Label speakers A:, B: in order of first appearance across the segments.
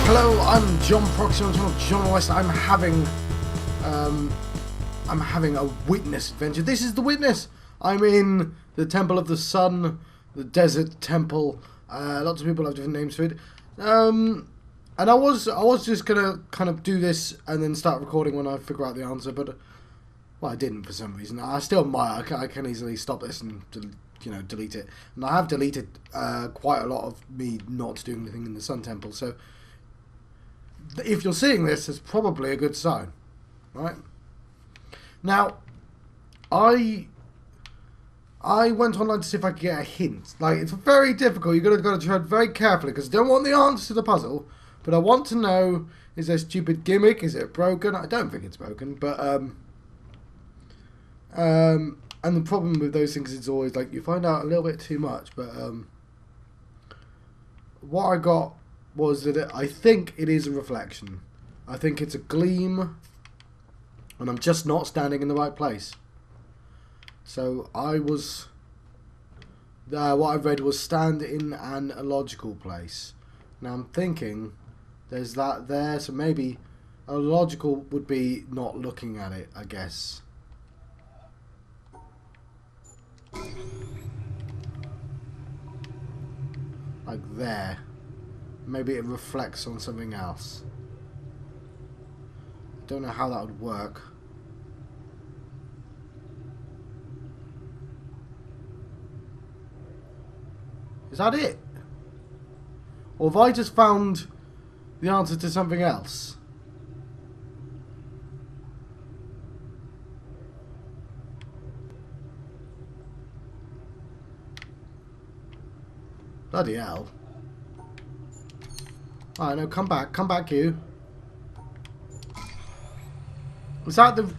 A: Hello, I'm John Proxy on John West. I'm having a witness adventure. This is the witness. I'm in the Temple of the Sun, the Desert Temple. Lots of people have different names for it. And I was just gonna kind of do this and then start recording when I figure out the answer, but well, I didn't for some reason. I still might. I can easily stop this and delete it. And I have deleted quite a lot of me not doing anything in the Sun Temple. So if you're seeing this, it's probably a good sign, right? Now, I went online to see if I could get a hint. Like, it's very difficult. You've got to tread very carefully because I don't want the answer to the puzzle, but I want to know: is there a stupid gimmick? Is it broken? I don't think it's broken, but and the problem with those things is always like you find out a little bit too much. But what I got was that I think it is a reflection. I think it's a gleam, and I'm just not standing in the right place. So what I read was stand in an illogical place. Now I'm thinking there's that there, so maybe a logical would be not looking at it, I guess. Like there. Maybe it reflects on something else. Don't know how that would work. Is that it? Or have I just found the answer to something else? Bloody hell. Alright, no, come back you. Was that the...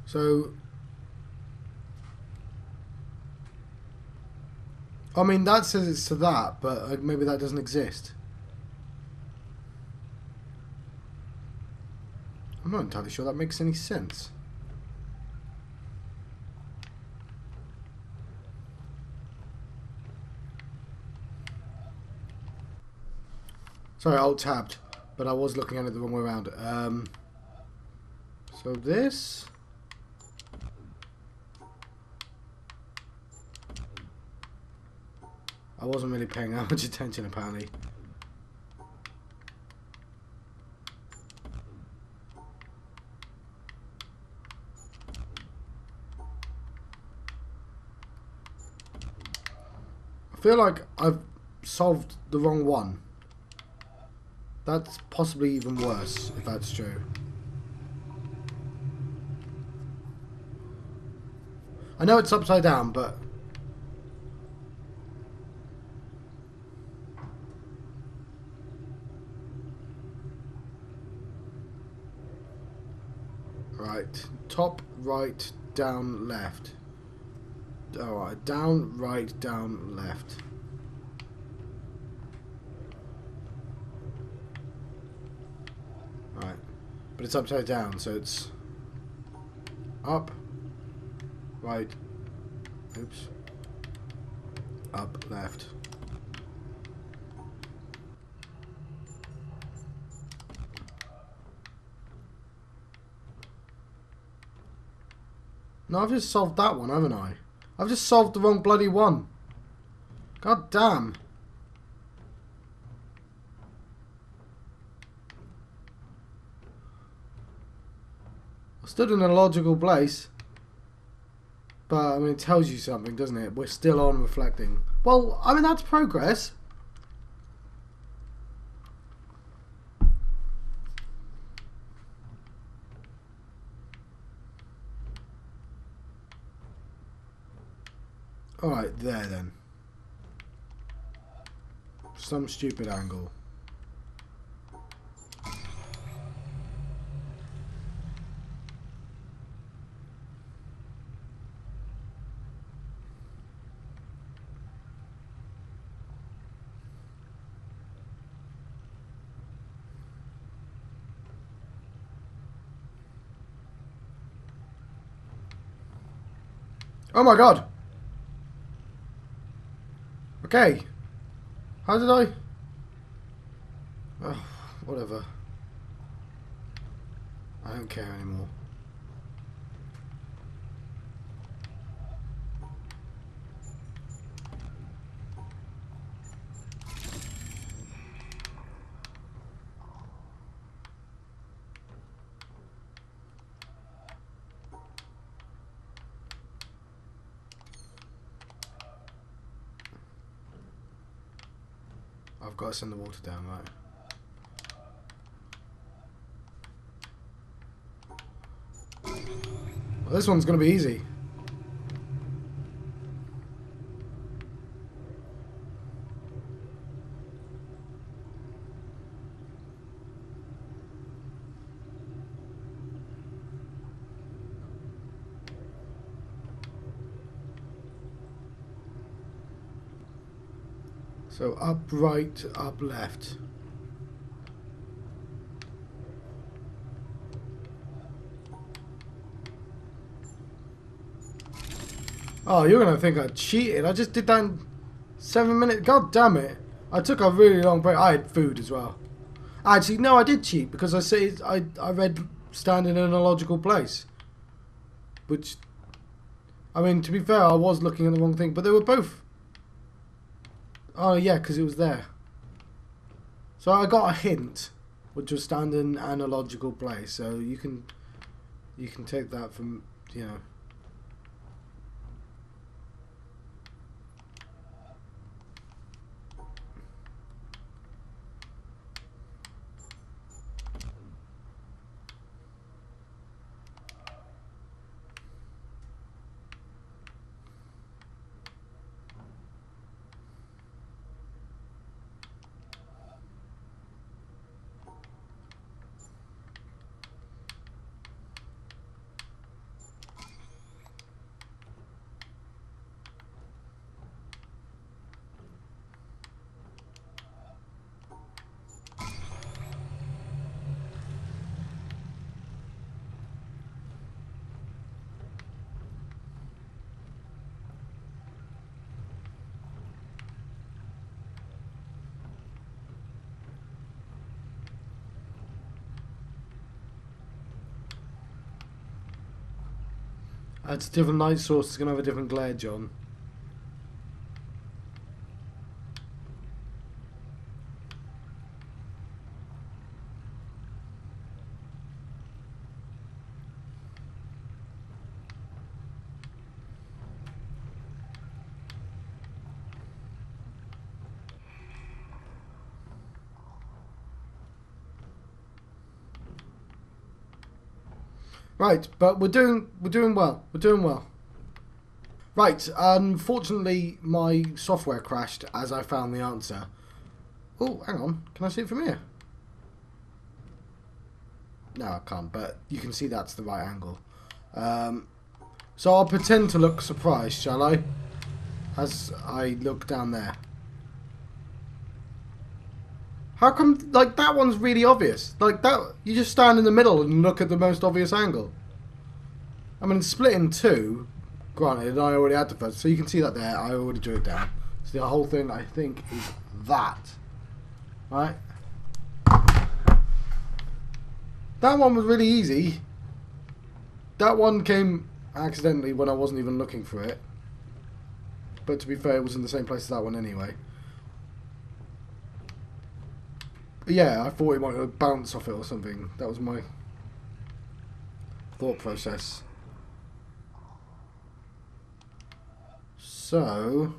A: So... I mean, that says it's to that, but maybe that doesn't exist. I'm not entirely sure that makes any sense. Sorry, alt-tabbed, but I was looking at it the wrong way around. So this... I wasn't really paying that much attention, apparently. I feel like I've solved the wrong one. That's possibly even worse, if that's true. I know it's upside down, but... Right. Top, right, down, left. Alright, down, right, down, left. Right. But it's upside down, so it's up, right, oops, up, left. No, I've just solved that one, haven't I? I've just solved the wrong bloody one. God damn. I stood in a logical place. But, I mean, it tells you something, doesn't it? We're still on reflecting. Well, I mean, that's progress. Alright, there then. Some stupid angle. Oh my god! Okay. How did I... Oh, whatever. I don't care anymore. I've got to send the water down, right? Well, this one's going to be easy. So up, right, up, left. Oh, you're going to think I cheated. I just did that in 7 minutes. God damn it. I took a really long break. I had food as well. Actually, no, I did cheat because I said I read stand in an illogical place. Which, I mean, to be fair, I was looking at the wrong thing. But they were both... Oh, yeah, because it was there. So I got a hint, which was stand in an illogical place. So you can take that from, you know... That's a different light source. It's going to have a different glare, John. Right, but we're doing well. We're doing well. Right, unfortunately my software crashed as I found the answer. Oh, hang on. Can I see it from here? No, I can't, but you can see that's the right angle. So I'll pretend to look surprised, shall I? As I look down there. How come, like, that one's really obvious? Like, that, you just stand in the middle and look at the most obvious angle. I mean, it's split in two, granted, I already had the first, so you can see that there, I already drew it down. So the whole thing, I think, is that. Right? That one was really easy. That one came accidentally when I wasn't even looking for it. But to be fair, it was in the same place as that one anyway. But yeah, I thought it might bounce off it or something. That was my thought process. So,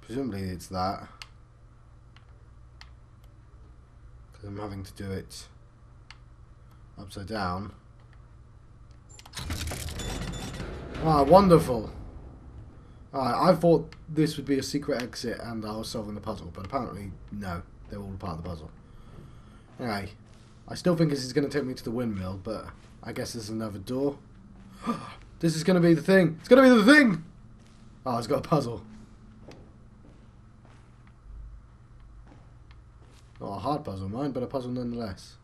A: presumably it's that. Because I'm having to do it upside down. Ah, wonderful. Alright, I thought this would be a secret exit and I was solving the puzzle, but apparently, no. They're all part of the puzzle. Anyway, I still think this is going to take me to the windmill, but I guess there's another door. This is going to be the thing. It's going to be the thing! Oh, it's got a puzzle. Not a hard puzzle, mind, but a puzzle nonetheless.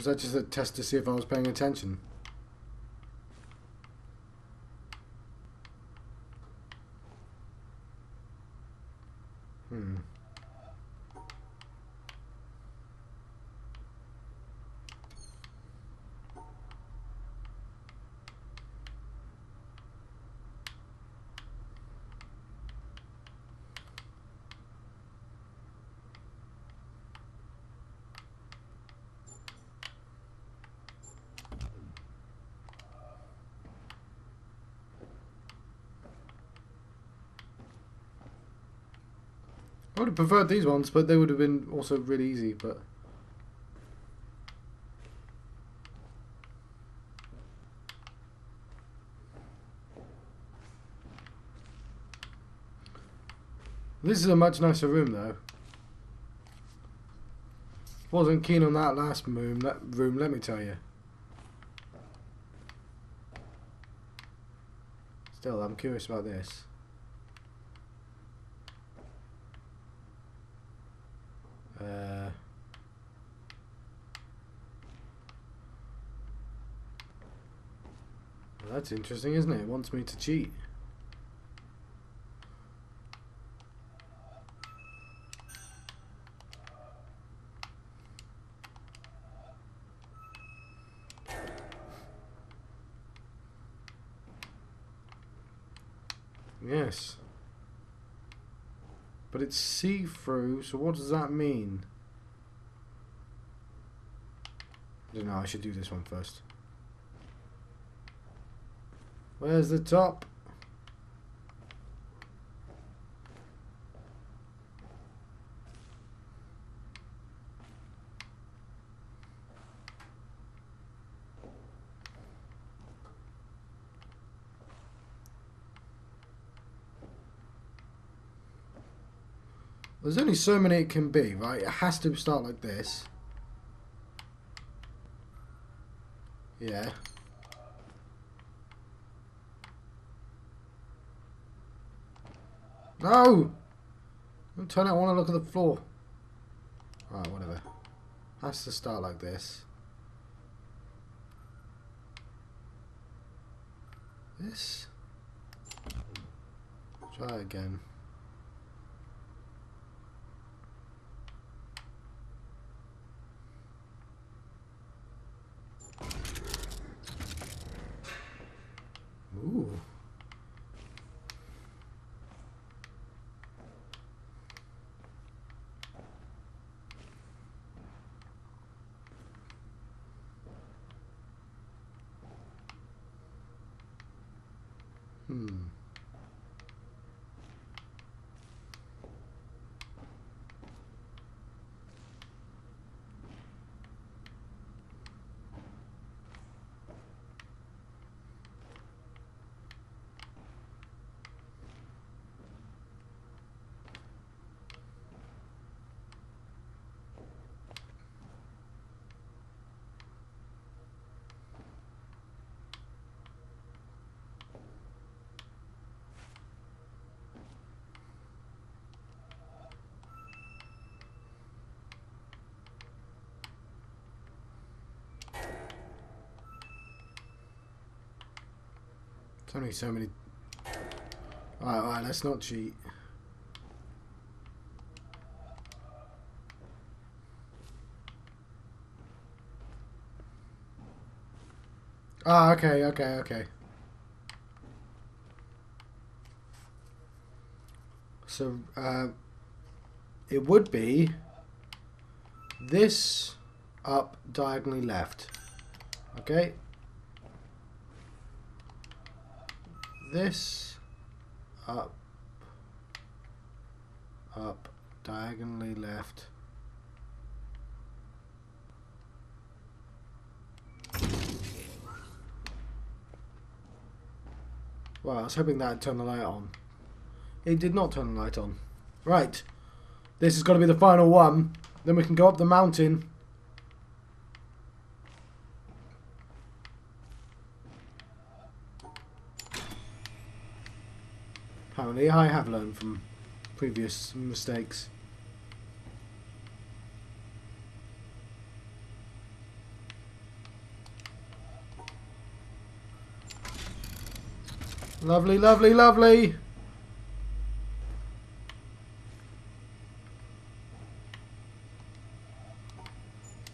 A: was that just a test to see if I was paying attention? I would have preferred these ones, but they would have been also really easy, but... This is a much nicer room, though. Wasn't keen on that last room, let me tell you. Still, I'm curious about this. Well, that's interesting, isn't it? It wants me to cheat. Yes. But it's see-through, so what does that mean? I don't know, I should do this one first. Where's the top? There's only so many it can be, right? It has to start like this. Yeah. No! Don't turn it, I want to look at the floor. Alright, whatever. Has to start like this. This. Try again. Ooh. There's only so many. Alright, let's not cheat. Ah, okay. So, it would be this up diagonally left. Okay. This up diagonally left. Well, I was hoping that would turn the light on. It did not turn the light on. Right. This has got to be the final one. Then we can go up the mountain. Apparently, I have learned from previous mistakes. Lovely, lovely, lovely.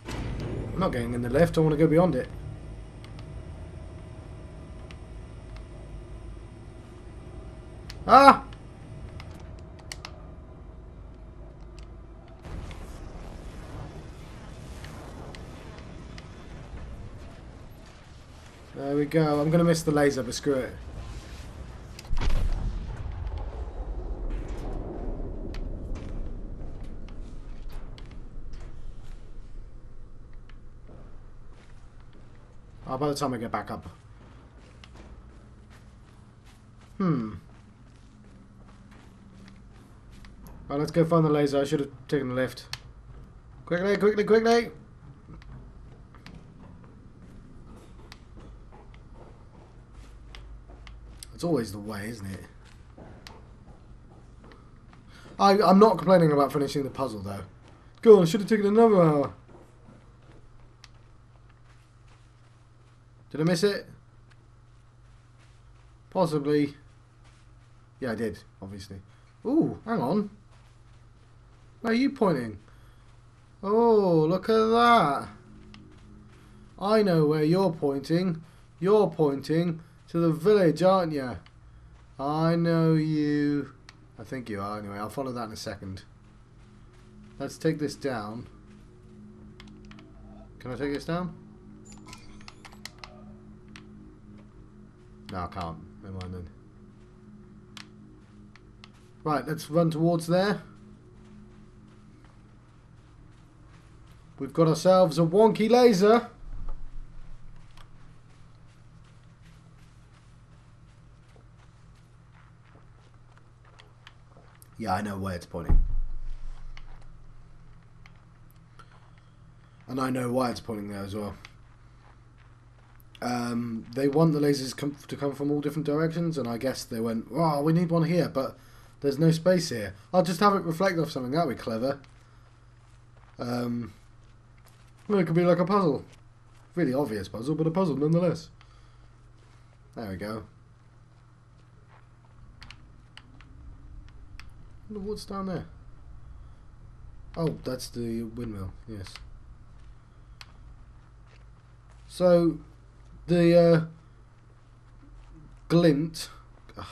A: I'm not getting in the lift. I want to go beyond it. Ah! There we go. I'm going to miss the laser, but screw it. Oh, by the time I get back up. Well, let's go find the laser. I should have taken the lift. Quickly, quickly, quickly! It's always the way, isn't it? I'm not complaining about finishing the puzzle, though. Go on, I should have taken another hour. Did I miss it? Possibly. Yeah, I did, obviously. Ooh, hang on. Where are you pointing? Oh, look at that. I know where you're pointing. You're pointing to the village, aren't you? I know you. I think you are, anyway. I'll follow that in a second. Let's take this down. Can I take this down? No, I can't. Never mind then. Right, let's run towards there. We've got ourselves a wonky laser. Yeah, I know where it's pointing. And I know why it's pointing there as well. They want the lasers to come from all different directions, and I guess they went, oh, we need one here, but there's no space here. I'll just have it reflect off something. That'd be clever. Well, it could be like a puzzle. Really obvious puzzle, but a puzzle nonetheless. There we go. What's down there? Oh, that's the windmill, yes. So, the glint, I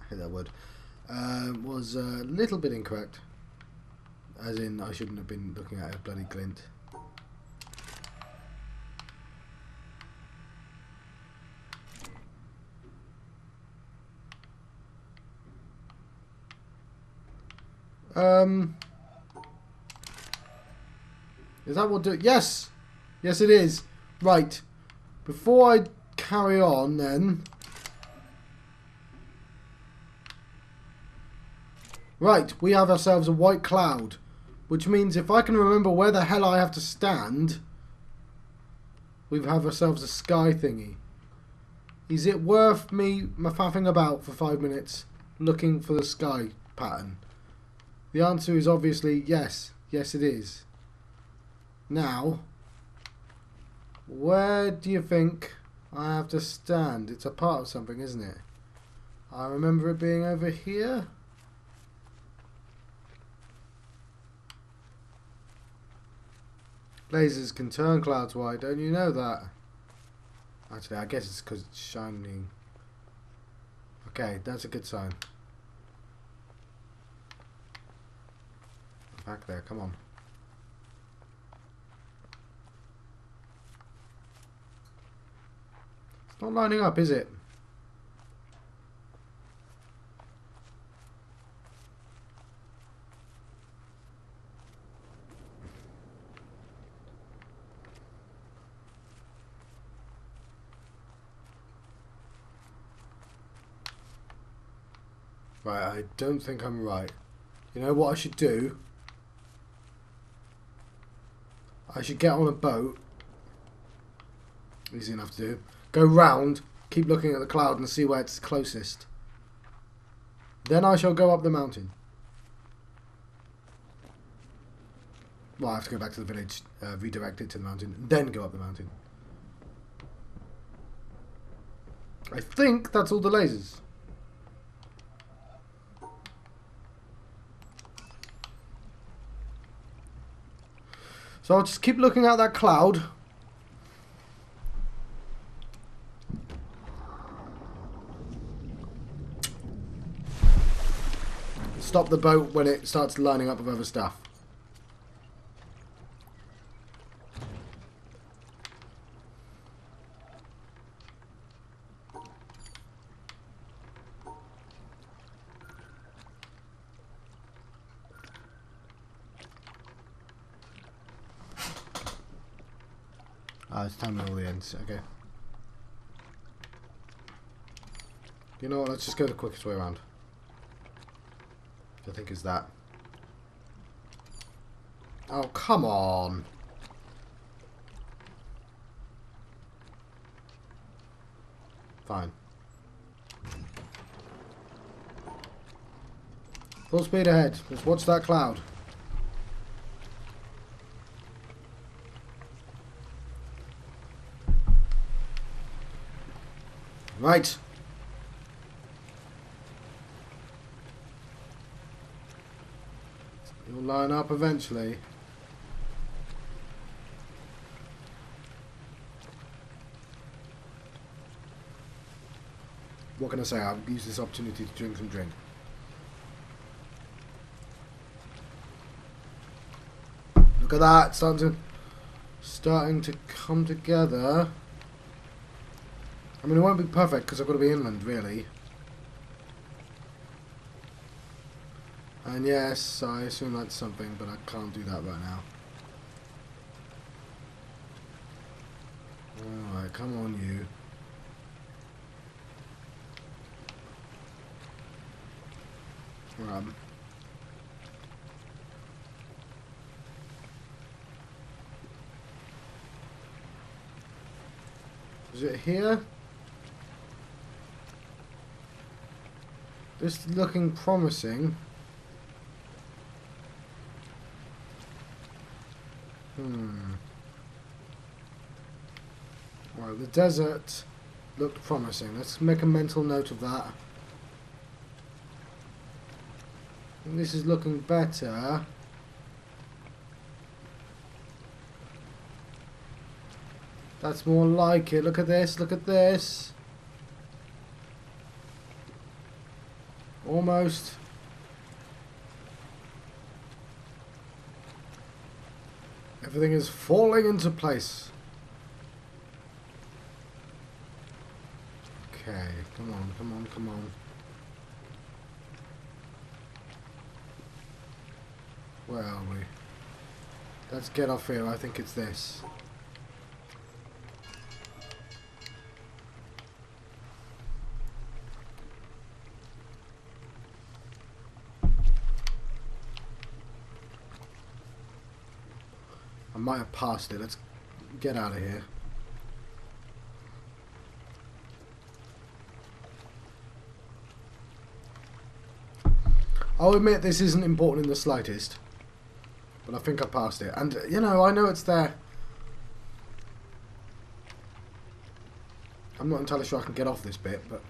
A: hate that word, was a little bit incorrect. As in, I shouldn't have been looking at a bloody glint. Is that what do? Yes! Yes, it is. Right. Before I carry on, then. Right, we have ourselves a white cloud. Which means if I can remember where the hell I have to stand, we have ourselves a sky thingy. Is it worth me faffing about for 5 minutes looking for the sky pattern? The answer is obviously yes. Yes, it is. Now, where do you think I have to stand? It's a part of something, isn't it? I remember it being over here. Lasers can turn clouds white, don't you know that? Actually, I guess it's because it's shining. Okay, that's a good sign. Back there, come on. It's not lining up, is it? Right, I don't think I'm right. You know what I should do? I should get on a boat. Easy enough to do. Go round, keep looking at the cloud and see where it's closest. Then I shall go up the mountain. Well, I have to go back to the village, redirect it to the mountain, then go up the mountain. I think that's all the lasers. So I'll just keep looking at that cloud. Stop the boat when it starts lining up with other stuff. Ah, it's time at all the ends. Okay. You know what? Let's just go the quickest way around. I think is that. Oh, come on. Fine. Full speed ahead. Let's watch that cloud. Right. You'll line up eventually. What can I say? I'll use this opportunity to drink some drink. Look at that, starting to come together. I mean, it won't be perfect because I've got to be inland, really. And yes, I assume that's something, but I can't do that right now. Alright, come on, you. Is it here? This is looking promising. Well, the desert looked promising. Let's make a mental note of that. And this is looking better. That's more like it. Look at this. Look at this. Almost. Everything is falling into place. Okay, come on, come on, come on. Where are we? Let's get off here. I think it's this. I might have passed it. Let's get out of here. I'll admit this isn't important in the slightest, but I think I passed it. And, you know, I know it's there. I'm not entirely sure I can get off this bit, but...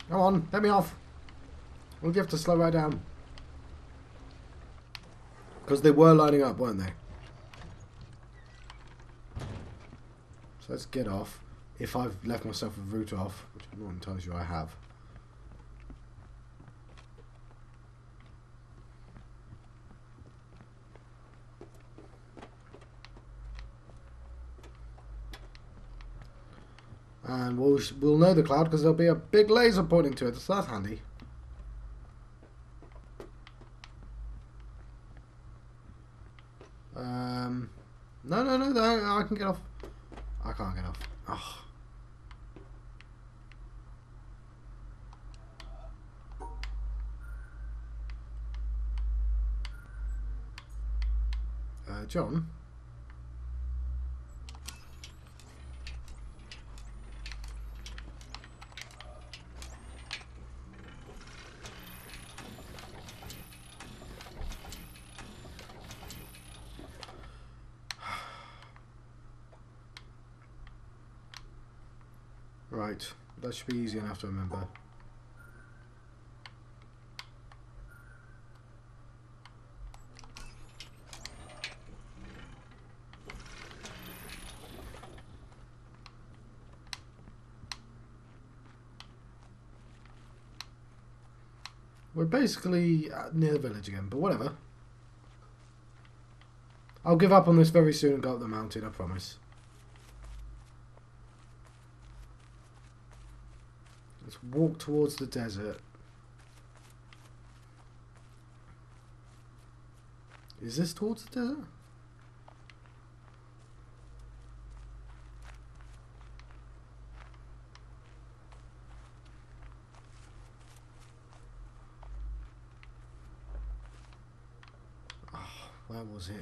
A: Come on, let me off. We'll have to slow right down. Because they were lining up, weren't they? So let's get off. If I've left myself a route off, which I'm not entirely sure I have. And we'll know the cloud because there'll be a big laser pointing to it, so that's handy. No, I can get off. I can't get off. Oh. John? Right, that should be easy enough to remember. We're basically near the village again, but whatever. I'll give up on this very soon and go up the mountain, I promise. Let's walk towards the desert. Is this towards the desert? Oh, where was it?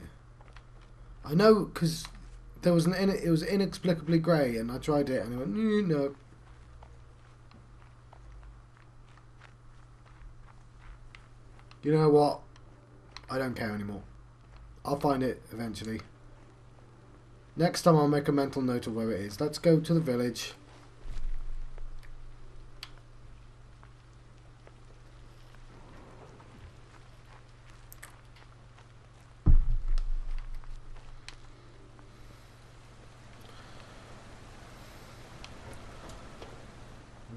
A: I know, because there was it was inexplicably grey, and I tried it, and it went, no. You know what? I don't care anymore. I'll find it eventually. Next time I'll make a mental note of where it is. Let's go to the village.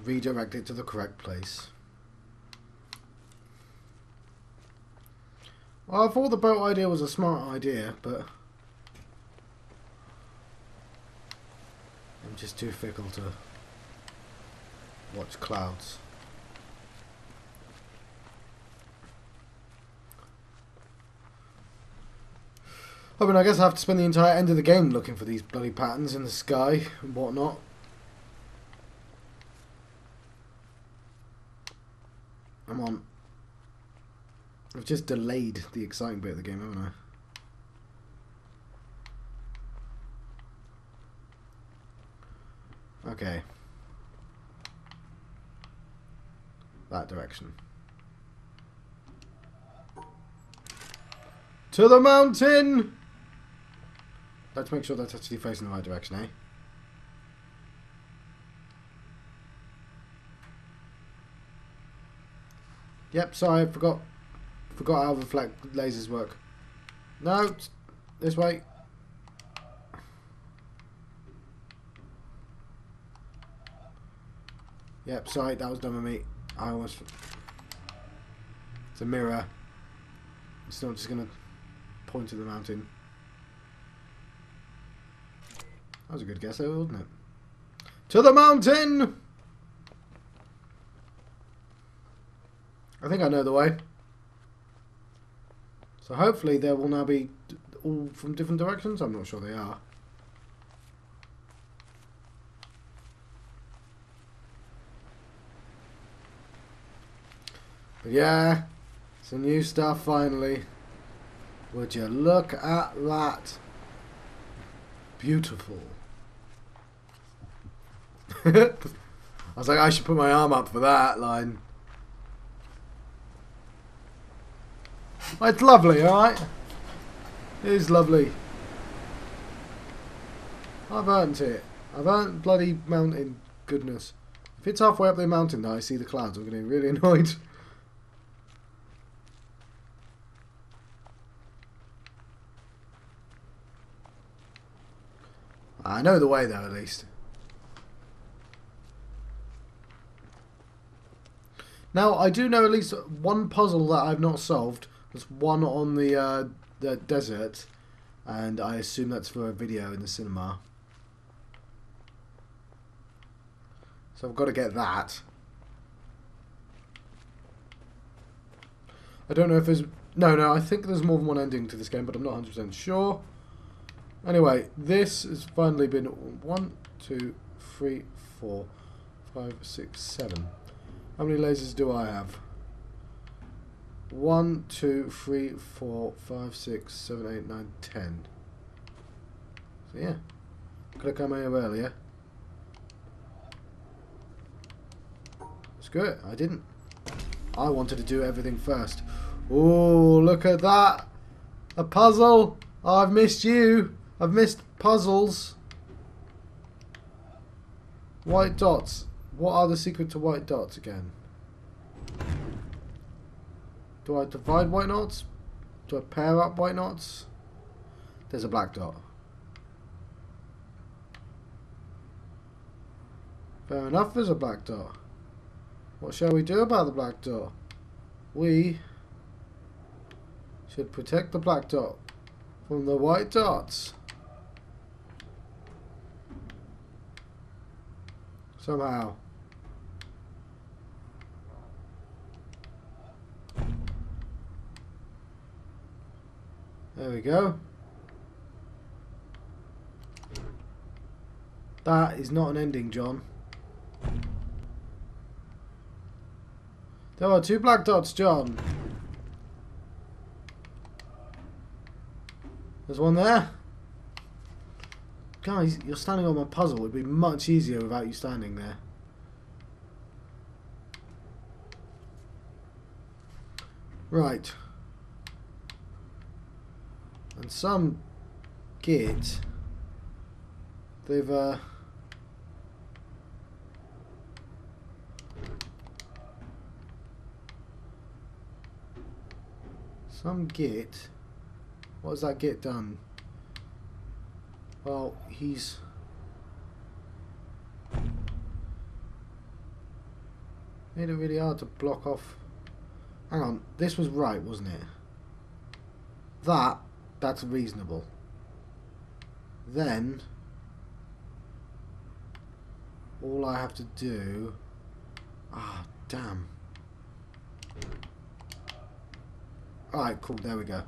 A: Redirect it to the correct place. Well, I thought the boat idea was a smart idea, but I'm just too fickle to watch clouds. I mean, I guess I have to spend the entire end of the game looking for these bloody patterns in the sky and whatnot. Come on. I've just delayed the exciting bit of the game, haven't I? Okay. That direction. To the mountain! Let's make sure that's actually facing the right direction, eh? Yep, sorry, I forgot how reflect lasers work. No, this way. Yep, sorry, that was dumb of me. I almost... It's a mirror. It's not just gonna point to the mountain. That was a good guess, though, wasn't it? To the mountain! I think I know the way. So hopefully there will now be all from different directions. I'm not sure they are. But yeah, some new stuff finally. Would you look at that? Beautiful. I was like, I should put my arm up for that line. It's lovely, alright? It is lovely. I've earned it. I've earned bloody mountain goodness. If it's halfway up the mountain now I see the clouds, I'm getting really annoyed. I know the way though, at least. Now, I do know at least one puzzle that I've not solved. There's one on the desert, and I assume that's for a video in the cinema. So I've got to get that. I don't know if there's... No, I think there's more than one ending to this game, but I'm not 100% sure. Anyway, this has finally been 1, 2, 3, 4, 5, 6, 7. How many lasers do I have? 1, 2, 3, 4, 5, 6, 7, 8, 9, 10. So yeah, could have come here earlier. Screw it, I didn't. I wanted to do everything first. Oh, look at that! A puzzle! Oh, I've missed you! I've missed puzzles. White dots. What are the secret to white dots again? Do I divide white dots? Do I pair up white dots? There's a black dot. Fair enough, there's a black dot. What shall we do about the black dot? we should protect the black dot from the white dots. Somehow. There we go. That is not an ending, John. There are 2 black dots, John. There's one there. Guys, you're standing on my puzzle. It would be much easier without you standing there. Right. And some git, they've some git, what has that git done? Well, he's made it really hard to block off. Hang on, this was right, wasn't it? That's reasonable. Then all I have to do, damn. Alright, cool, there we go.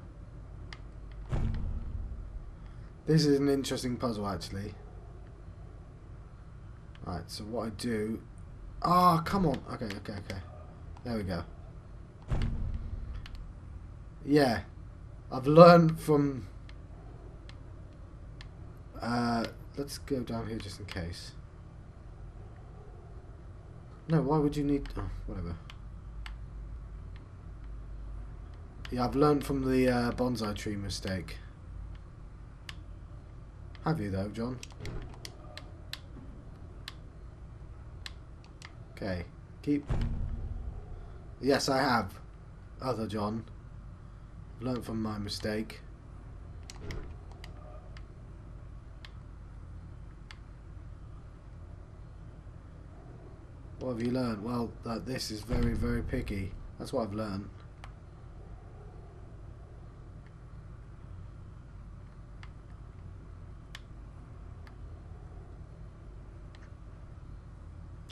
A: This is an interesting puzzle, actually. Alright, so what I do... come on. Okay. There we go. Yeah. I've learned from... let's go down here just in case. No, why would you need... Oh, whatever. Yeah, I've learned from the bonsai tree mistake. Have you though, John? Okay, keep... Yes, I have. Other John. Learned from my mistake. What have you learned? Well, that this is very, very picky. That's what I've learned.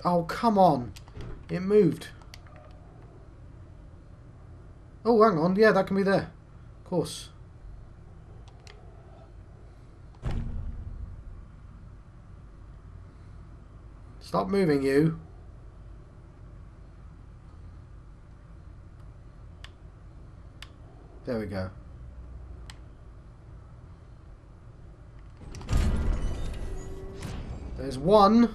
A: Oh, come on. It moved. Oh, hang on. Yeah, that can be there. Of course. Stop moving, you. There we go. There's one.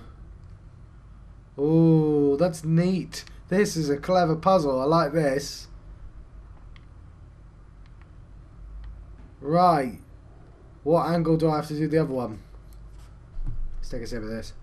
A: Oh, that's neat. This is a clever puzzle. I like this. Right. What angle do I have to do the other one? Let's take a sip of this.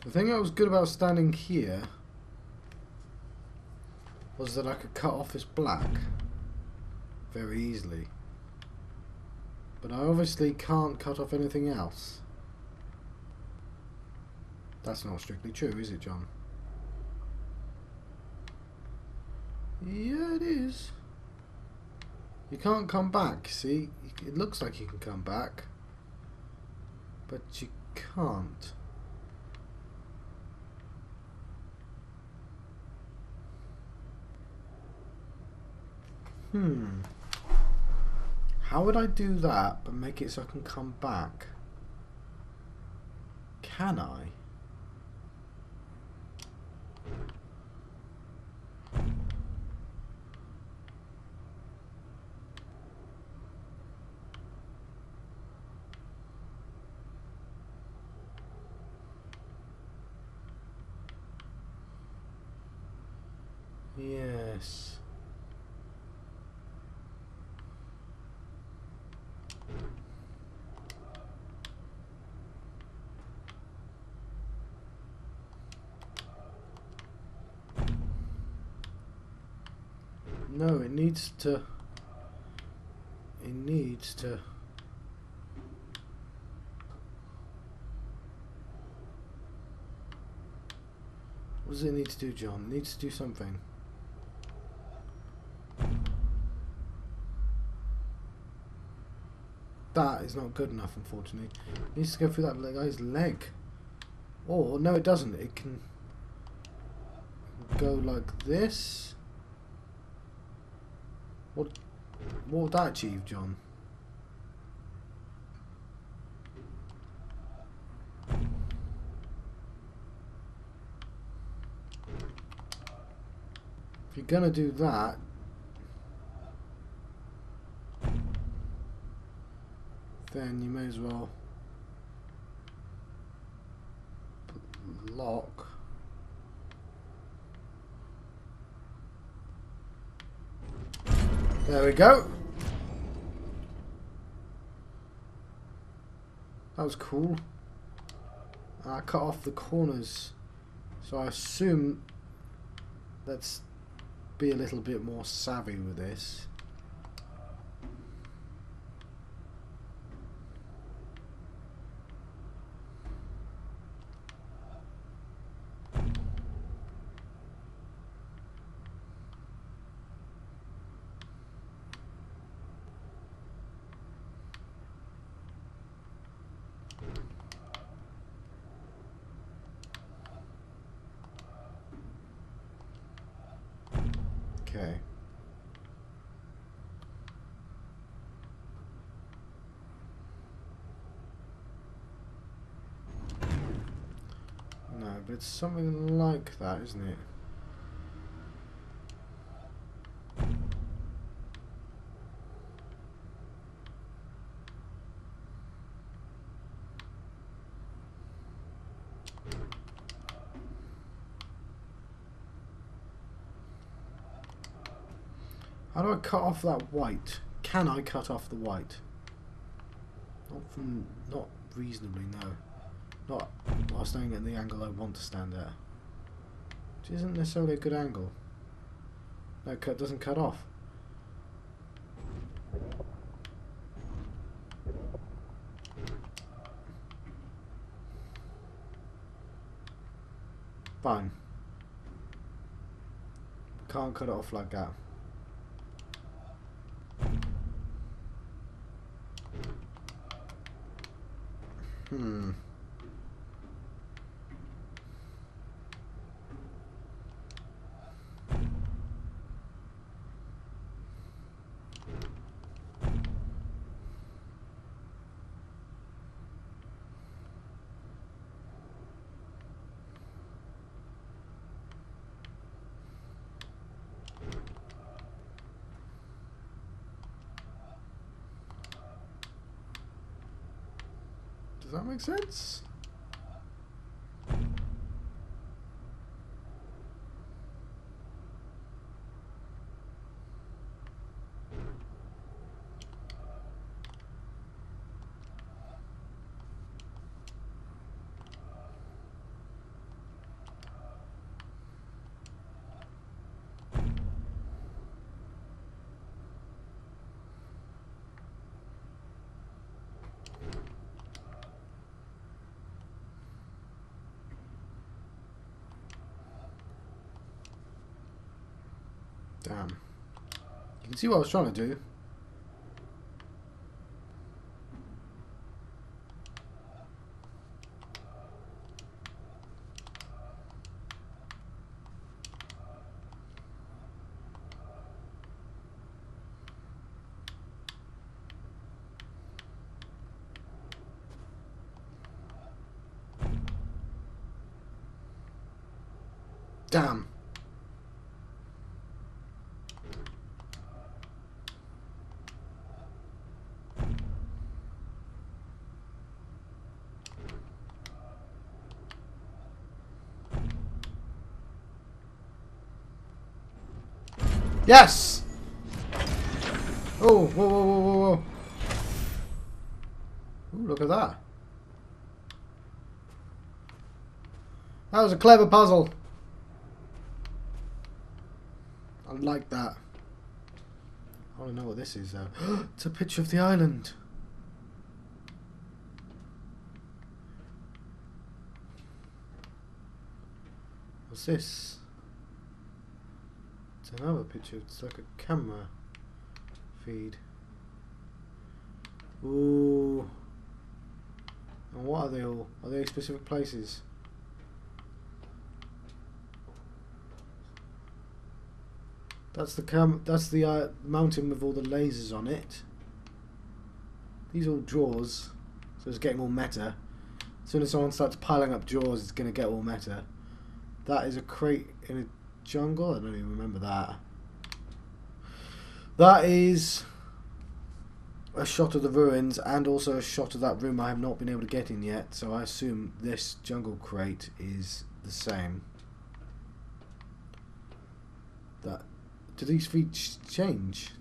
A: The thing that was good about standing here was that I could cut off this black very easily. But I obviously can't cut off anything else. That's not strictly true, is it, John? Yeah, it is. You can't come back, see? It looks like you can come back. But you can't. How would I do that but make it so I can come back? Can I? Yes. No, it needs to... It needs to... What does it need to do, John? It needs to do something. That is not good enough, unfortunately. It needs to go through that guy's leg. Or, no it doesn't. It can go like this. What would that achieve, John? If you're gonna do that, then you may as well block. There we go. That was cool. I cut off the corners, so I assume let's be a little bit more savvy with this. Okay. No, but it's something like that, isn't it? How do I cut off that white? Can I cut off the white? Not reasonably, no. Not while standing at the angle I want to stand at. Which isn't necessarily a good angle. No, it doesn't cut off. Fine. Can't cut it off like that. Does that make sense? Damn. You can see what I was trying to do. Damn. Yes! Oh, whoa, whoa, whoa, whoa, whoa. Ooh, look at that. That was a clever puzzle. I like that. I want to know what this is, though. It's a picture of the island. What's this? It's another picture. It's like a camera feed. Ooh. And what are they all? Are they specific places? That's the mountain with all the lasers on it. These are all drawers, so it's getting all meta. As soon as someone starts piling up drawers, it's going to get all meta. That is a crate in a jungle. I don't even remember that. That is a shot of the ruins and also a shot of that room I have not been able to get in yet. So I assume this jungle crate is the same. Do these feet change?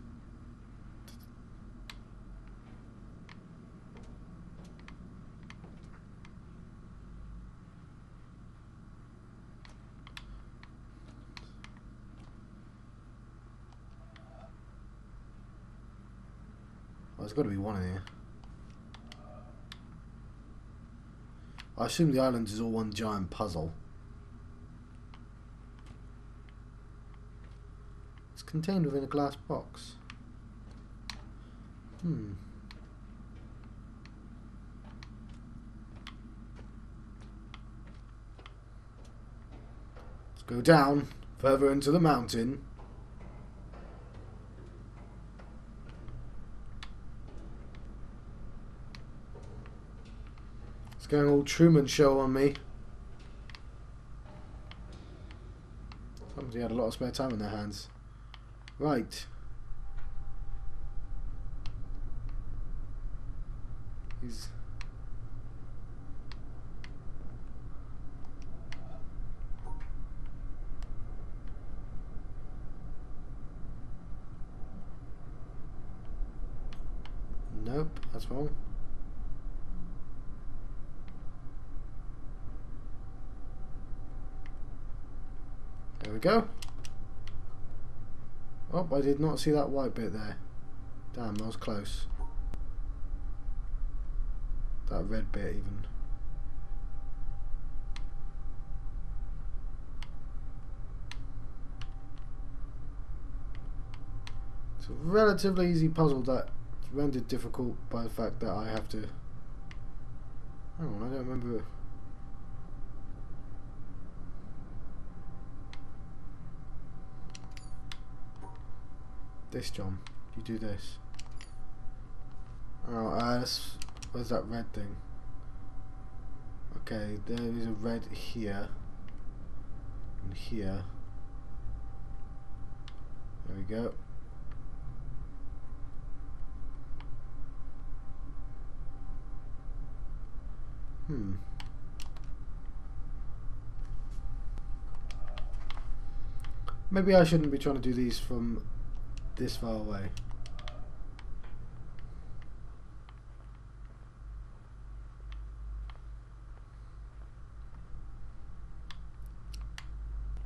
A: Oh, there's got to be one in here. I assume the island is all one giant puzzle. Contained within a glass box. Let's go down further into the mountain. It's going all Truman Show on me. Somebody had a lot of spare time in their hands. Right. He's... Nope, that's wrong. There we go. Oh, I did not see that white bit there. Damn, that was close. That red bit even. It's a relatively easy puzzle that's rendered difficult by the fact that I have to... Hang on, I don't remember... This, John. You do this. Oh, where's that red thing? Okay, there is a red here. And here. There we go. Maybe I shouldn't be trying to do these from this far away.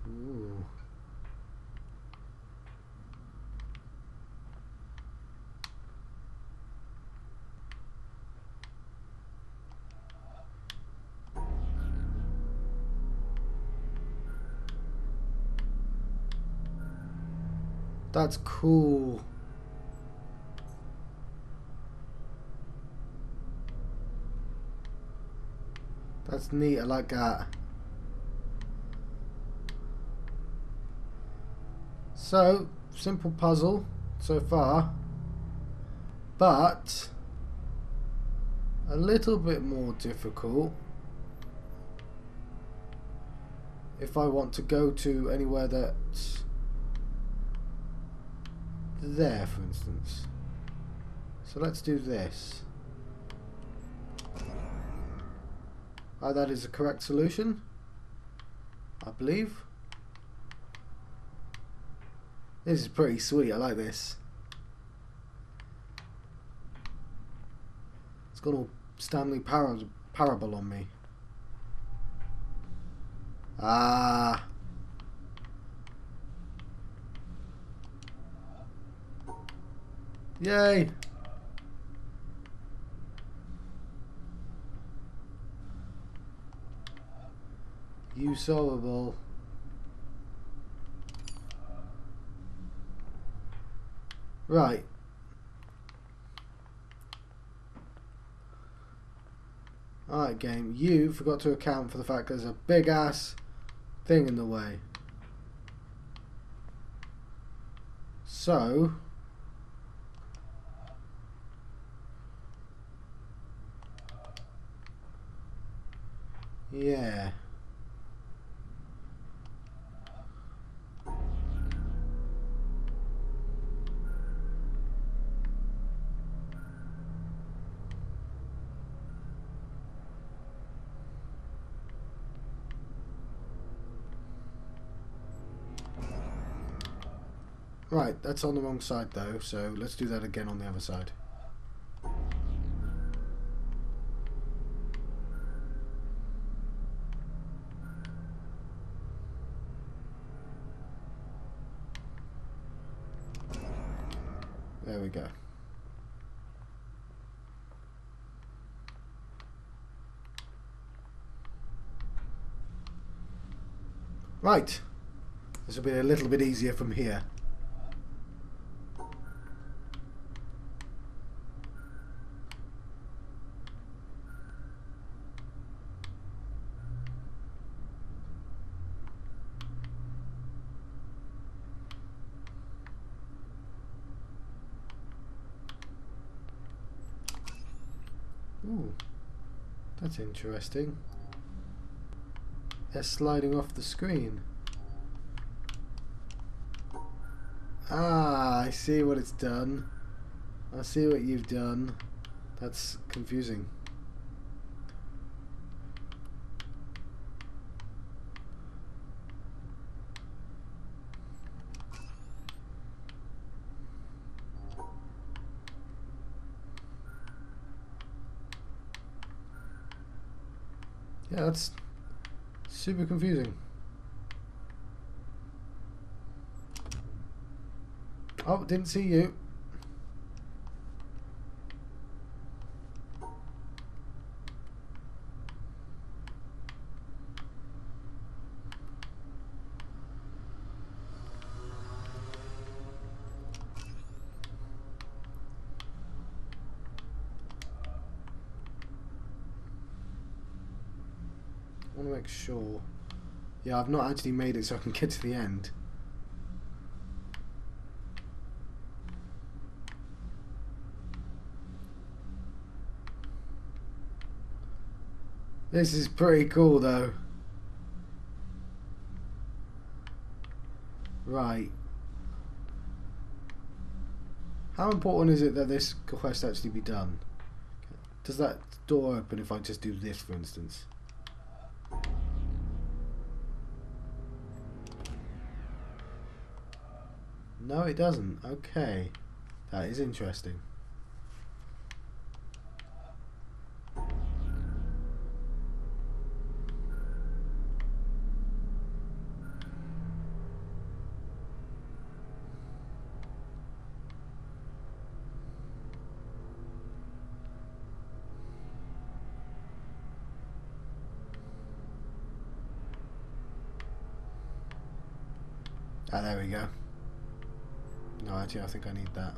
A: Ooh. That's cool. That's neat, I like that. So, simple puzzle so far, but a little bit more difficult if I want to go to anywhere that's there, for instance. So let's do this. That is the correct solution, I believe. This is pretty sweet, I like this. It's got all Stanley Parable on me. Ah. Yay. You solvable. Right. Alright, game. You forgot to account for the fact there's a big ass thing in the way. So yeah. Right, that's on the wrong side though, so let's do that again on the other side. There we go. Right, this will be a little bit easier from here. Ooh, that's interesting. They're sliding off the screen. Ah, I see what it's done. I see what you've done. That's confusing. Yeah, that's super confusing. Oh, didn't see you. I want to make sure. Yeah, I've not actually made it so I can get to the end. This is pretty cool though. Right. How important is it that this quest actually be done? Does that door open if I just do this, for instance? No, it doesn't. Okay. That is interesting. Ah, there we go. No, actually, I think I need that.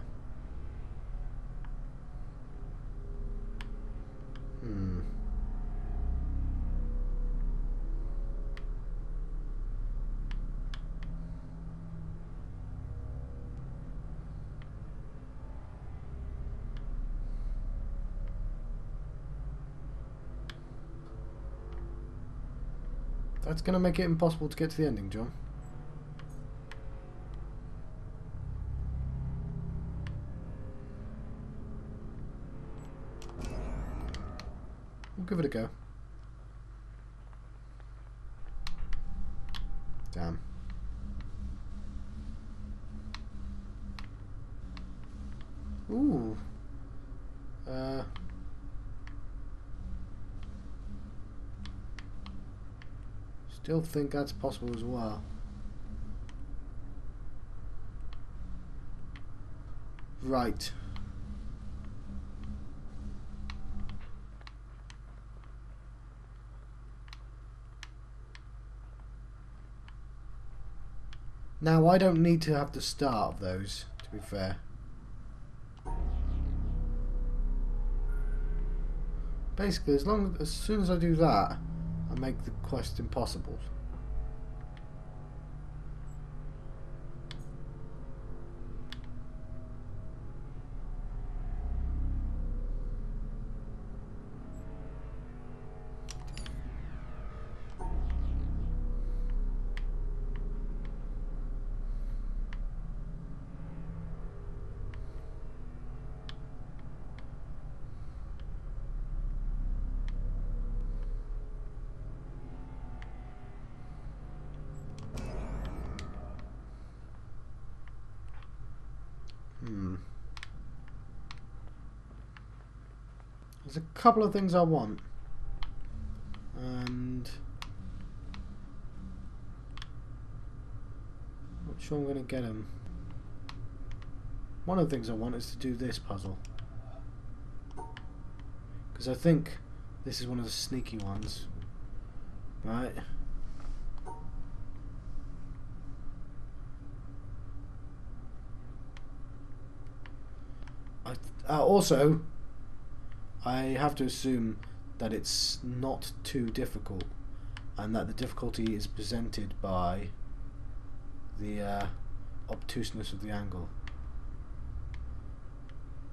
A: That's going to make it impossible to get to the ending, John. We'll give it a go. Damn. Ooh. Still think that's possible as well. Right. Now, I don't need to have the start of those, to be fair. Basically, as soon as I do that, I make the quest impossible. There's a couple of things I want, and I'm not sure I'm going to get them. One of the things I want is to do this puzzle, because I think this is one of the sneaky ones, right? Also, I have to assume that it's not too difficult, and that the difficulty is presented by the obtuseness of the angle.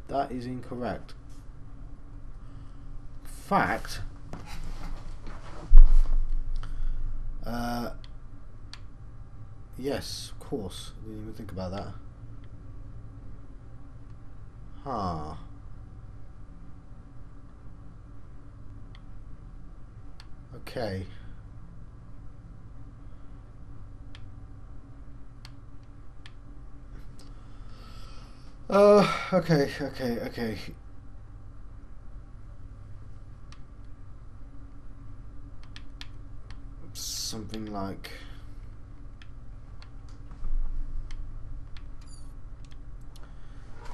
A: That is incorrect. Fact, yes, of course. I didn't even think about that. Huh. Okay. Okay. Something like...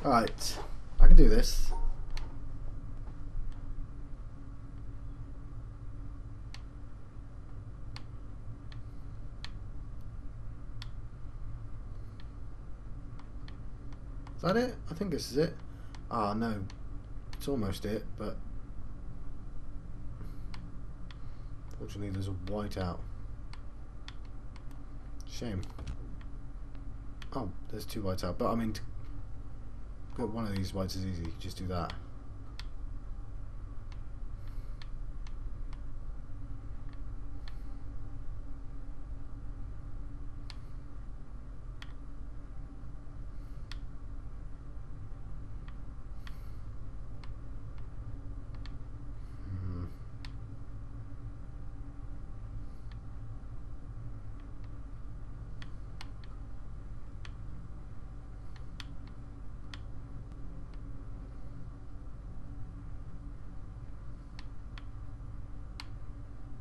A: Alright, I can do this. Is that it? I think this is it. Ah, no. It's almost it, but... Fortunately, there's a white out. Shame. Oh, there's two whites out. But, I mean, to get one of these whites is easy. You just do that.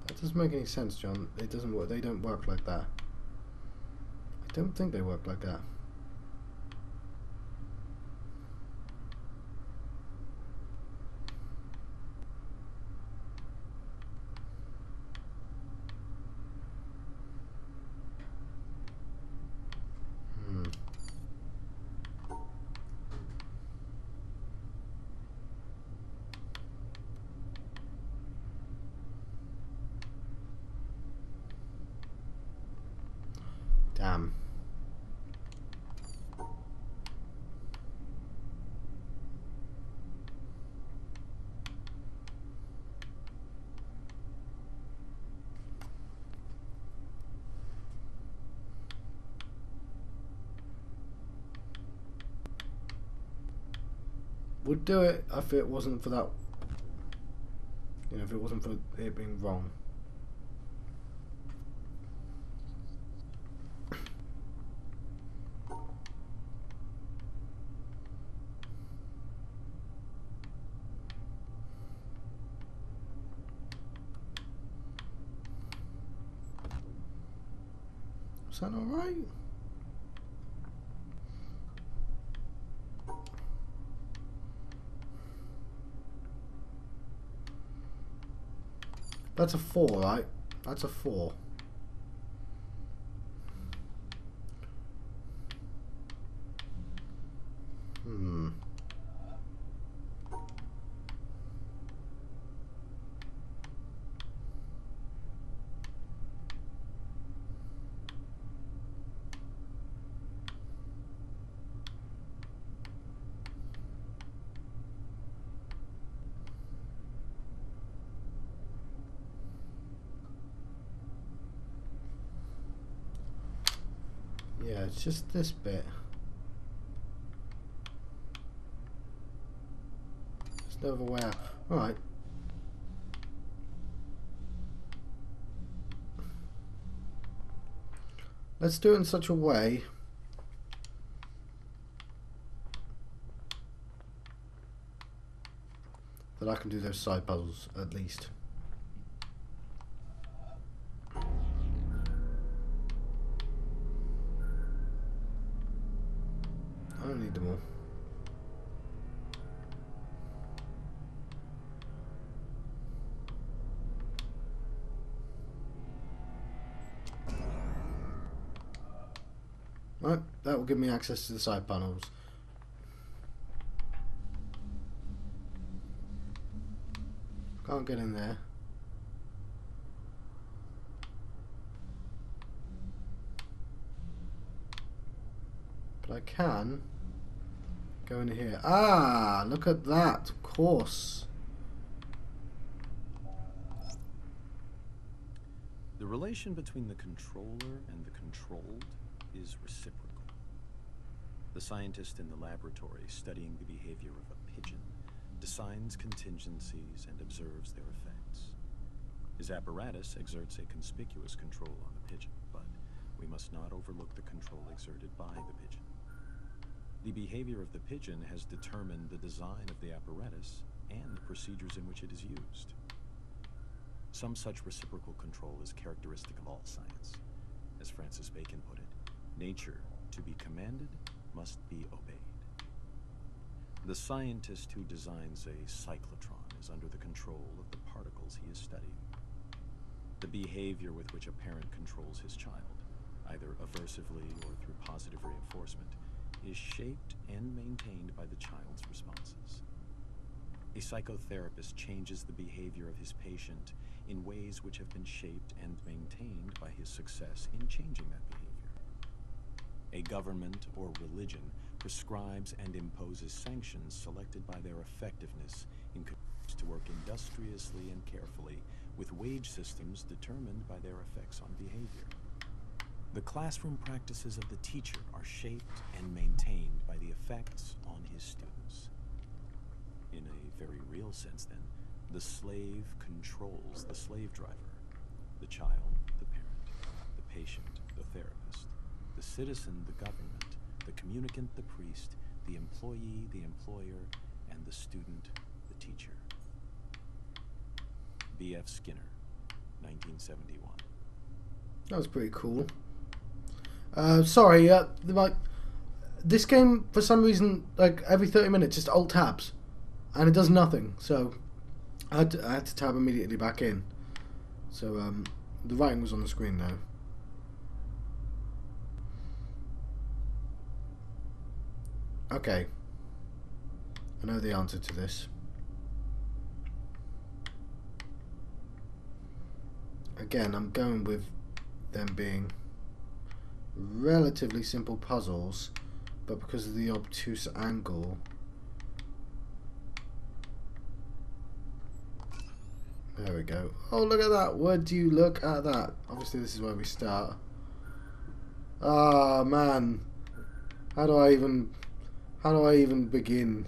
A: That doesn't make any sense, John. It doesn't work. They don't work like that. I don't think they work like that. Damn. would do it if it wasn't for that. You know, if it wasn't for it being wrong. Is that all right? That's a 4, right? That's a 4. Yeah, it's just this bit. There's no other way out. Alright. Let's do it in such a way that I can do those side puzzles at least. I don't need them all. Right, that will give me access to the side panels. Can't get in there. But I can go in here. Ah, look at that, of course.
B: The relation between the controller and the controlled is reciprocal. The scientist in the laboratory studying the behavior of a pigeon designs contingencies and observes their effects. His apparatus exerts a conspicuous control on the pigeon, but we must not overlook the control exerted by the pigeon. The behavior of the pigeon has determined the design of the apparatus and the procedures in which it is used. Some such reciprocal control is characteristic of all science. As Francis Bacon put it, nature, to be commanded, must be obeyed. The scientist who designs a cyclotron is under the control of the particles he is studying. The behavior with which a parent controls his child, either aversively or through positive reinforcement, is shaped and maintained by the child's responses. A psychotherapist changes the behavior of his patient in ways which have been shaped and maintained by his success in changing that behavior. A government or religion prescribes and imposes sanctions selected by their effectiveness in to work industriously and carefully with wage systems determined by their effects on behavior. The classroom practices of the teacher are shaped and maintained by the effects on his students. In a very real sense, then, the slave controls the slave driver, the child, the parent, the patient, the therapist, the citizen, the government, the communicant, the priest, the employee, the employer, and the student, the teacher. B.F. Skinner, 1971.
A: That was pretty cool. Sorry, like this game for some reason, like every 30 minutes, just alt tabs, and it does nothing. So I had to tab immediately back in. So the writing was on the screen now. Okay, I know the answer to this. Again, I'm going with them being relatively simple puzzles, but because of the obtuse angle, there we go. Oh, look at that. Would you look at that? Obviously this is where we start. Ah, man, how do I even begin?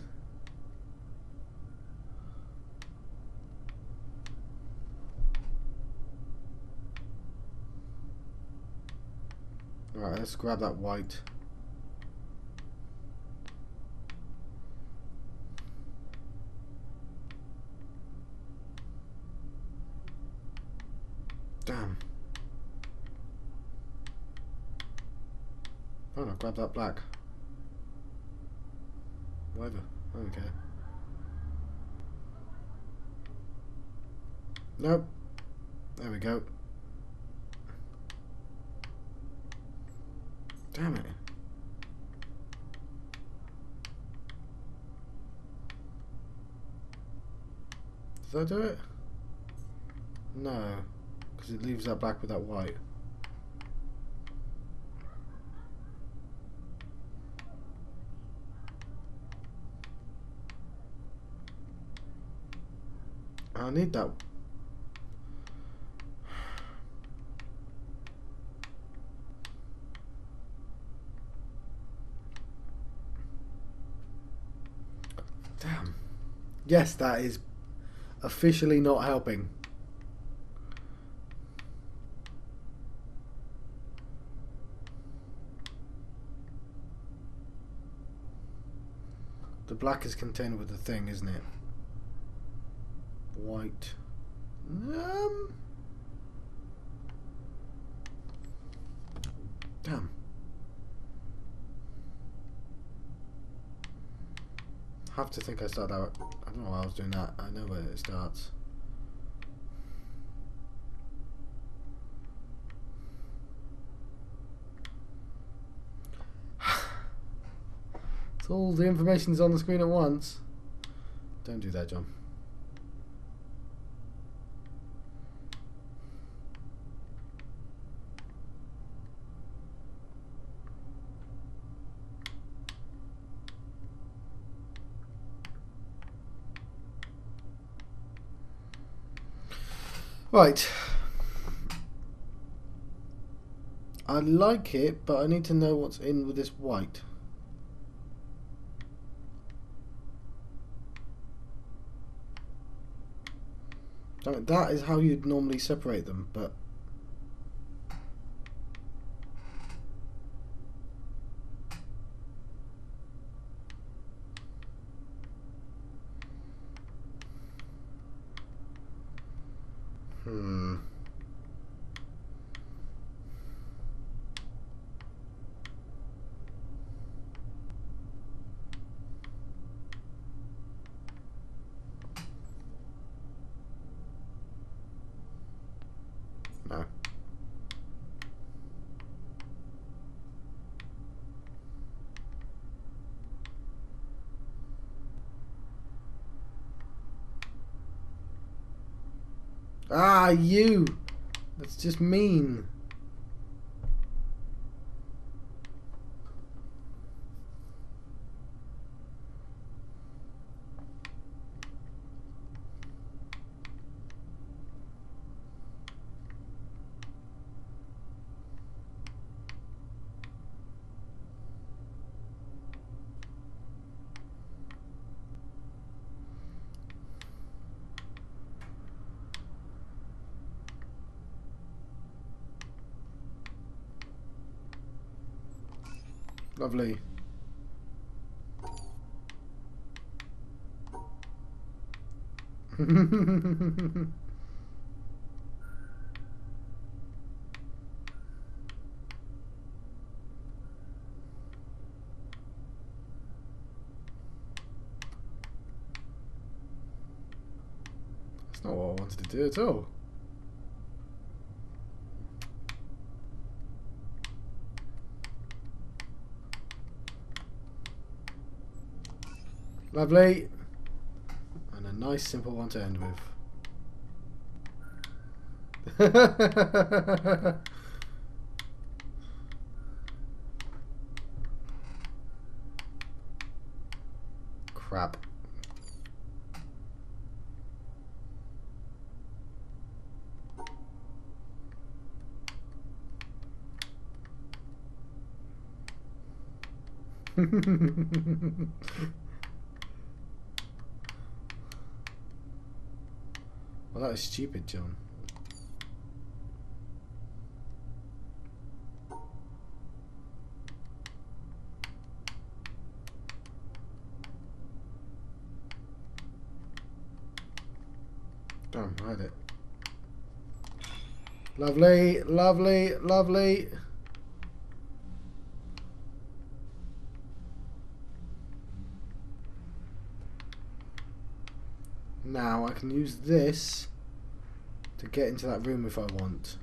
A: Alright, let's grab that white. Damn. Oh no, grab that black. Whatever. I don't care. Nope. There we go. Damn it. Did I do it? No. Because it leaves that black with that white. I need that. Damn. Yes, that is officially not helping. The black is contained with the thing, isn't it? White. Damn. I have to think I started out. I don't know why I was doing that. I know where it starts. So all the information's on the screen at once. Don't do that, John. Right. I like it, but I need to know what's in with this white. I mean, that is how you'd normally separate them, but... No. Ah, you! That's just mean. Lovely. That's not what I wanted to do at all. Lovely. And a nice simple one to end with. Crap. Well, that is stupid, John. Damn, I had it. Lovely, lovely, lovely. Now I can use this to get into that room if I want.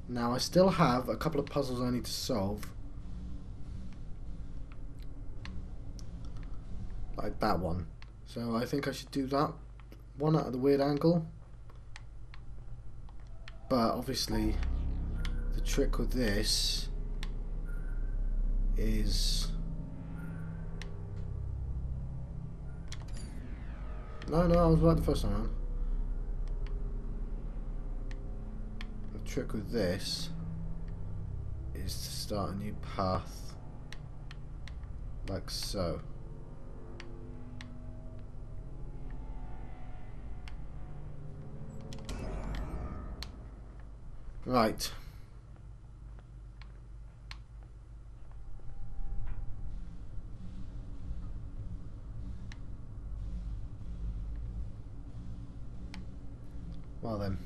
A: Now I still have a couple of puzzles I need to solve. Like that one. So I think I should do that one at the weird angle. But obviously the trick with this is... No, I was right the first time around. The trick with this is to start a new path like so. Right. Well then.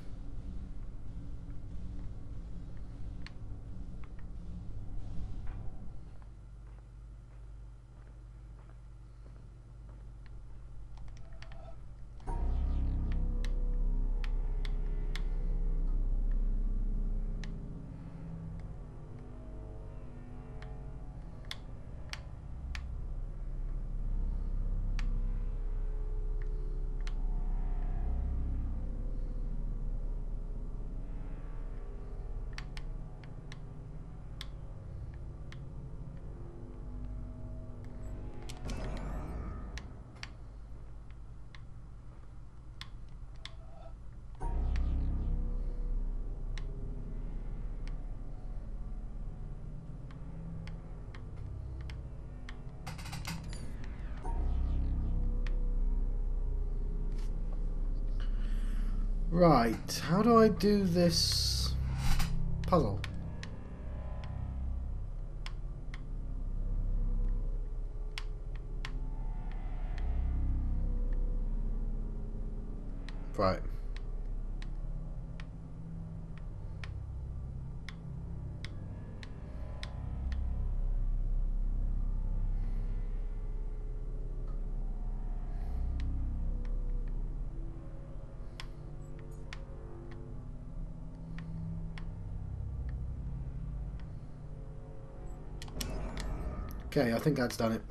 A: Right, how do I do this puzzle? Right. Okay, I think that's done it.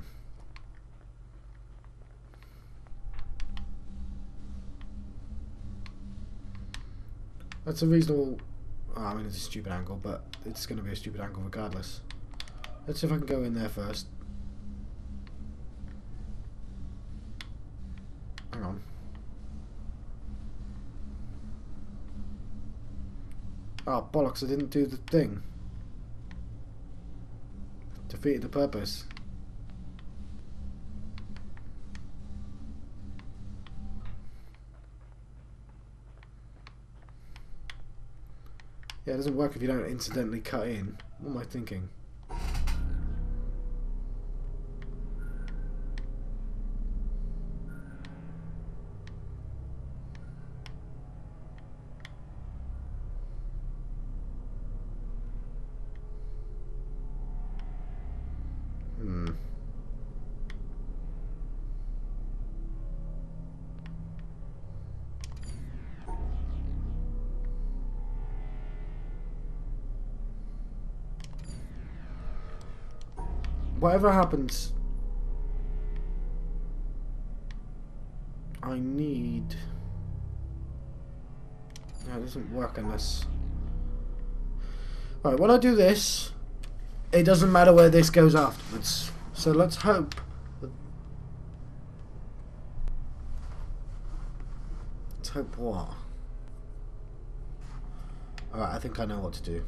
A: That's a reasonable... Oh, I mean, it's a stupid angle, but it's going to be a stupid angle regardless. Let's see if I can go in there first. Hang on. Oh, bollocks, I didn't do the thing. Defeated the purpose. Yeah, it doesn't work if you don't incidentally cut in. What am I thinking? Whatever happens, I need... No, it doesn't work unless... Right, when I do this, it doesn't matter where this goes afterwards. So let's hope that... Let's hope what? Alright, I think I know what to do.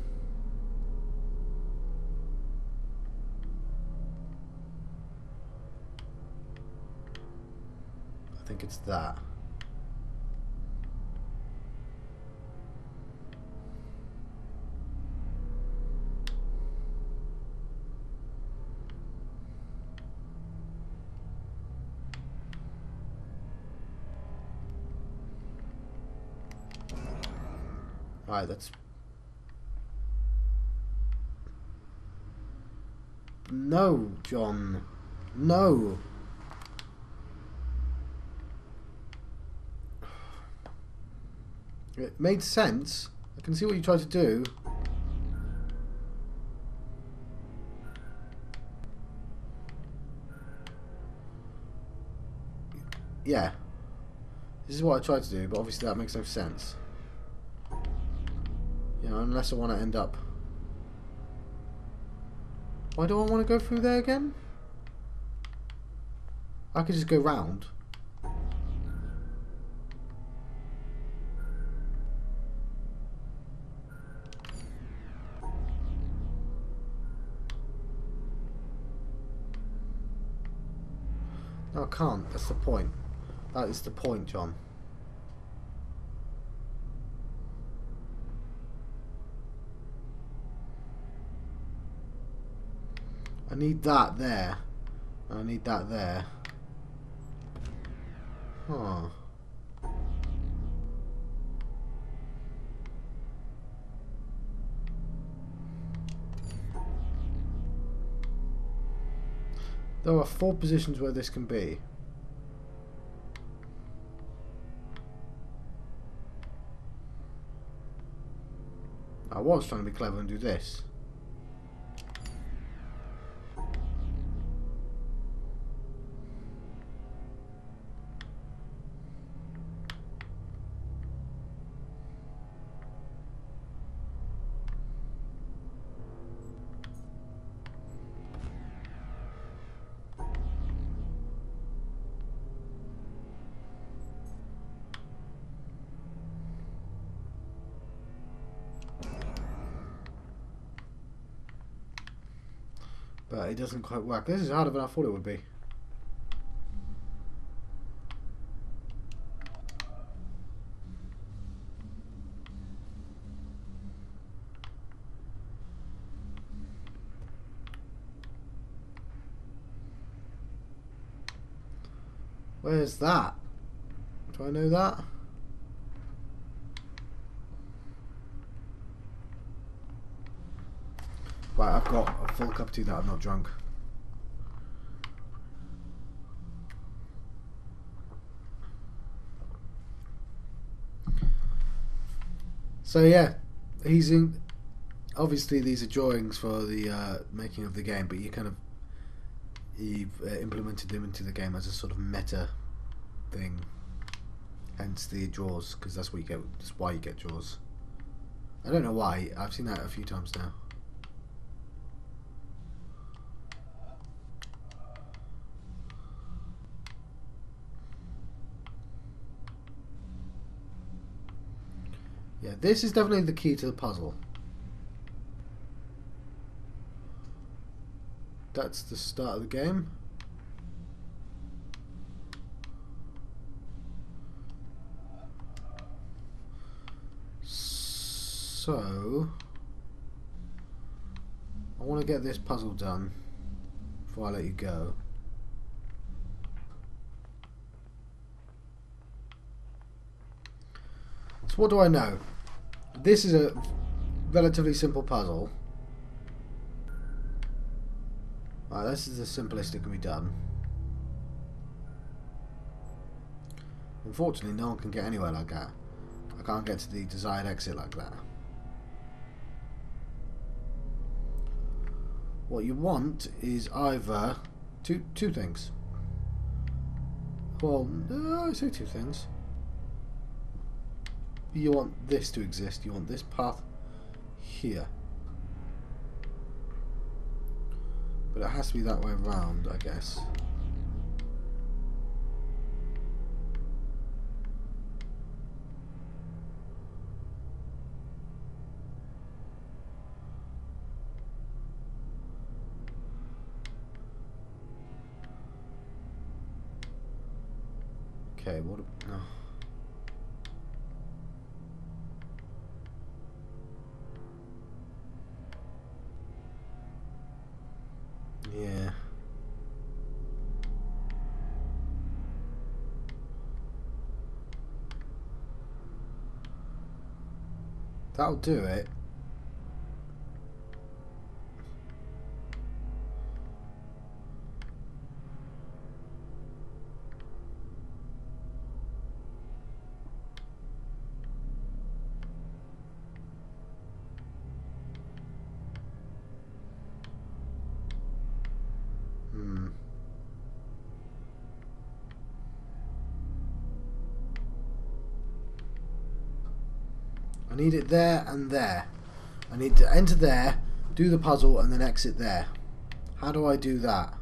A: I think it's that. Alright, that's... No, John. No. It made sense. I can see what you tried to do. Yeah. This is what I tried to do, but obviously that makes no sense. You know, unless I want to end up... Why do I want to go through there again? I could just go round. No, I can't. That's the point. That is the point, John. I need that there. I need that there. Huh. There are 4 positions where this can be. I was trying to be clever and do this. But it doesn't quite work. This is harder than I thought it would be. Where's that? Do I know that? Right, I've got a full cup of tea that I'm not drunk. So yeah, he's in. Obviously, these are drawings for the making of the game, but you've implemented them into the game as a sort of meta thing. Hence the draws, because that's what you get. That's why you get draws. I don't know why. I've seen that a few times now. Yeah, this is definitely the key to the puzzle. That's the start of the game. So, I want to get this puzzle done before I let you go. So what do I know? This is a relatively simple puzzle. Alright, this is the simplest it can be done. Unfortunately, no one can get anywhere like that. I can't get to the desired exit like that. What you want is either two things. Well, I say 2 things. You want this to exist. You want this path here. But it has to be that way around, I guess. Okay, what... Oh. Yeah. That'll do it. I need it there and there. I need to enter there, do the puzzle, and then exit there. How do I do that?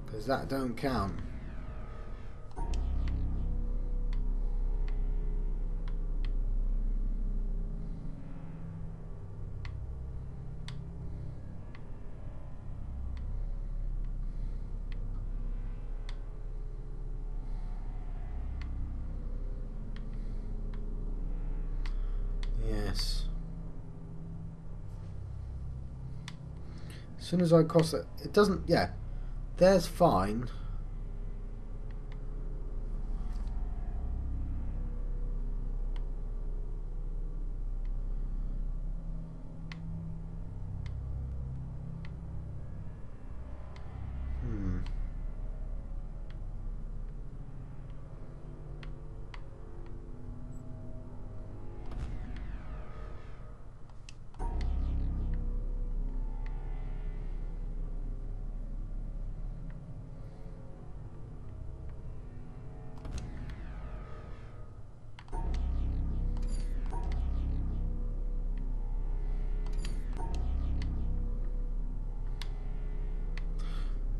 A: Because that don't count. Yes. As soon as I cross it, it doesn't. Yeah, there's fine.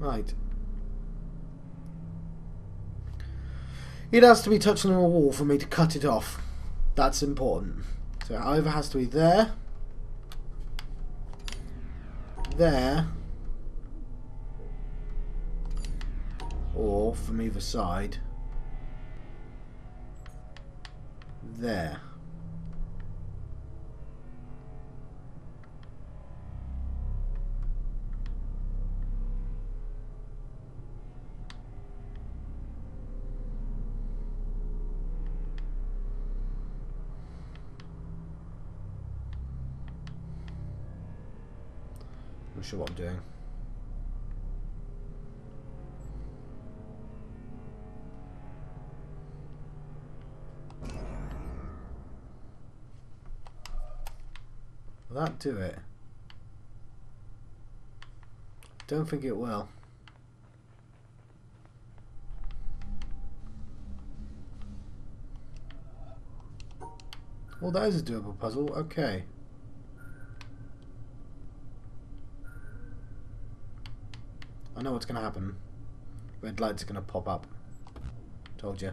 A: Right. It has to be touching a wall for me to cut it off. That's important. So it either has to be there, there, or from either side, there. I'm not sure what I'm doing. Will that do it? Don't think it will. Well, that is a doable puzzle. Okay. I know what's going to happen. Red lights are going to pop up. Told you.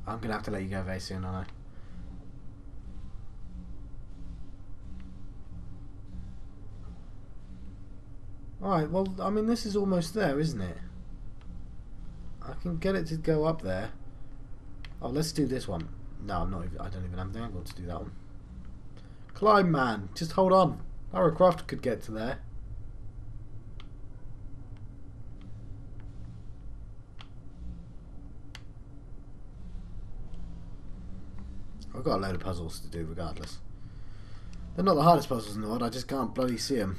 A: I'm going to have to let you go very soon, aren't I? Alright, well, I mean, this is almost there, isn't it? I can get it to go up there. Oh, let's do this one. No, I'm not even, I don't even have the angle to do that one. Climb, man. Just hold on. Lara Croft could get to there. I've got a load of puzzles to do regardless. They're not the hardest puzzles in the world, I just can't bloody see them.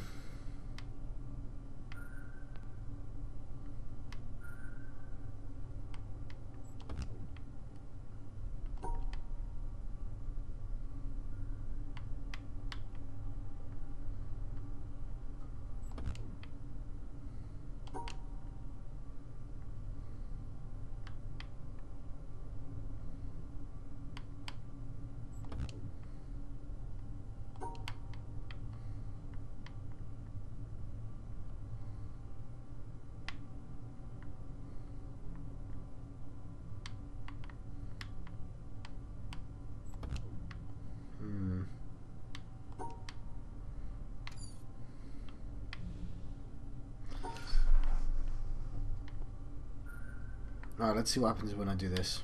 A: Alright, let's see what happens when I do this.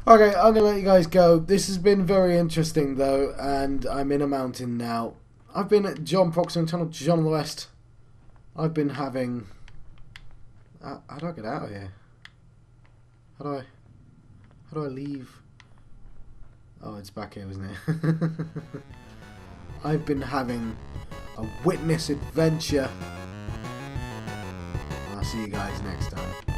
A: Okay, I'm going to let you guys go. This has been very interesting, though, and I'm in a mountain now. I've been at John Proxima, channel John on the West. I've been having... How do I get out of here? How do I leave? Oh, it's back here, isn't it? I've been having a witness adventure. I'll see you guys next time.